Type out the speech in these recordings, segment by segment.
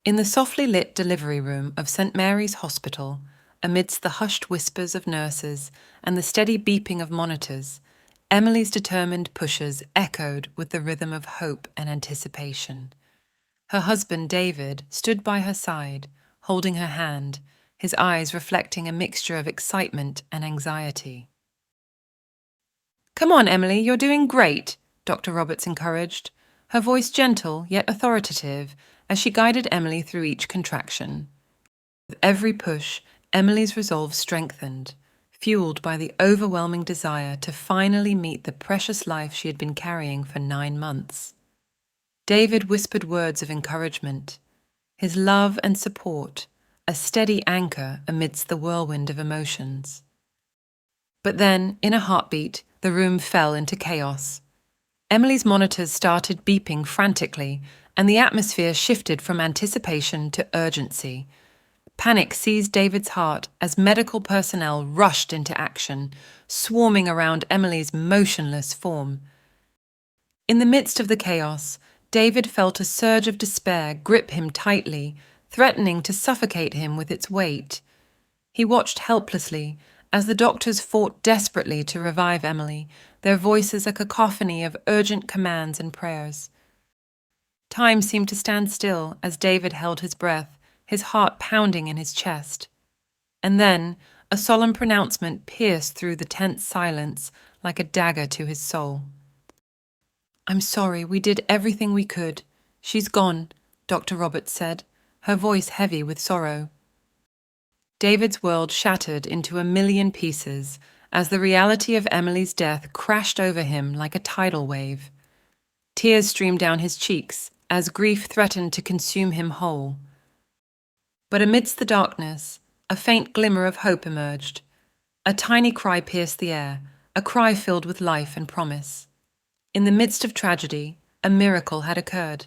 In the softly lit delivery room of St. Mary's Hospital, amidst the hushed whispers of nurses and the steady beeping of monitors, Emily's determined pushes echoed with the rhythm of hope and anticipation. Her husband, David, stood by her side, holding her hand, his eyes reflecting a mixture of excitement and anxiety. "Come on, Emily, you're doing great," Dr. Roberts encouraged, her voice gentle yet authoritative as she guided Emily through each contraction. With every push, Emily's resolve strengthened, fueled by the overwhelming desire to finally meet the precious life she had been carrying for 9 months. David whispered words of encouragement, his love and support, a steady anchor amidst the whirlwind of emotions. But then, in a heartbeat, the room fell into chaos. Emily's monitors started beeping frantically, and the atmosphere shifted from anticipation to urgency. Panic seized David's heart as medical personnel rushed into action, swarming around Emily's motionless form. In the midst of the chaos, David felt a surge of despair grip him tightly, threatening to suffocate him with its weight. He watched helplessly as the doctors fought desperately to revive Emily, their voices a cacophony of urgent commands and prayers. Time seemed to stand still as David held his breath, his heart pounding in his chest. And then a solemn pronouncement pierced through the tense silence like a dagger to his soul. "I'm sorry, we did everything we could. She's gone," Dr. Roberts said, her voice heavy with sorrow. David's world shattered into a million pieces as the reality of Emily's death crashed over him like a tidal wave. Tears streamed down his cheeks as grief threatened to consume him whole. But amidst the darkness, a faint glimmer of hope emerged. A tiny cry pierced the air, a cry filled with life and promise. In the midst of tragedy, a miracle had occurred.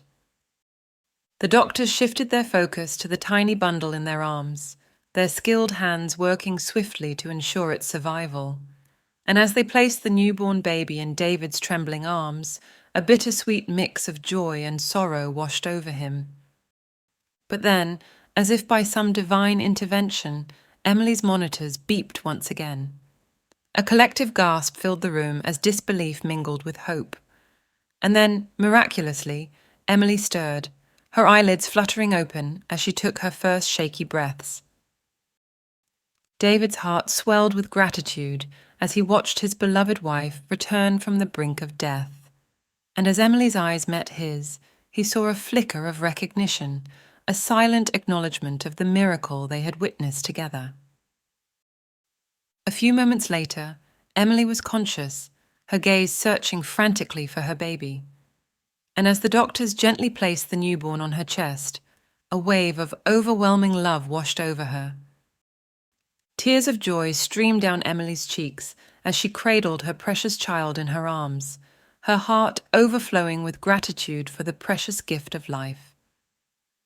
The doctors shifted their focus to the tiny bundle in their arms, their skilled hands working swiftly to ensure its survival. And as they placed the newborn baby in David's trembling arms, a bittersweet mix of joy and sorrow washed over him. But then, as if by some divine intervention, Emily's monitors beeped once again. A collective gasp filled the room as disbelief mingled with hope. And then, miraculously, Emily stirred, her eyelids fluttering open as she took her first shaky breaths. David's heart swelled with gratitude as he watched his beloved wife return from the brink of death. And as Emily's eyes met his, he saw a flicker of recognition, a silent acknowledgement of the miracle they had witnessed together. A few moments later, Emily was conscious, her gaze searching frantically for her baby. And as the doctors gently placed the newborn on her chest, a wave of overwhelming love washed over her. Tears of joy streamed down Emily's cheeks as she cradled her precious child in her arms, her heart overflowing with gratitude for the precious gift of life.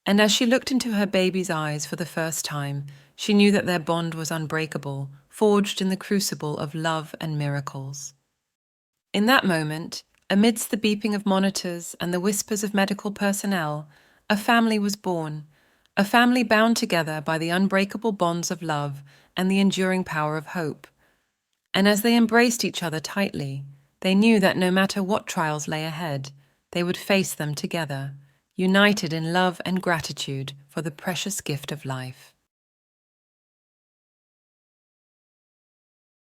And as she looked into her baby's eyes for the first time, she knew that their bond was unbreakable, forged in the crucible of love and miracles. In that moment, amidst the beeping of monitors and the whispers of medical personnel, a family was born, a family bound together by the unbreakable bonds of love and the enduring power of hope. And as they embraced each other tightly, they knew that no matter what trials lay ahead, they would face them together, united in love and gratitude for the precious gift of life.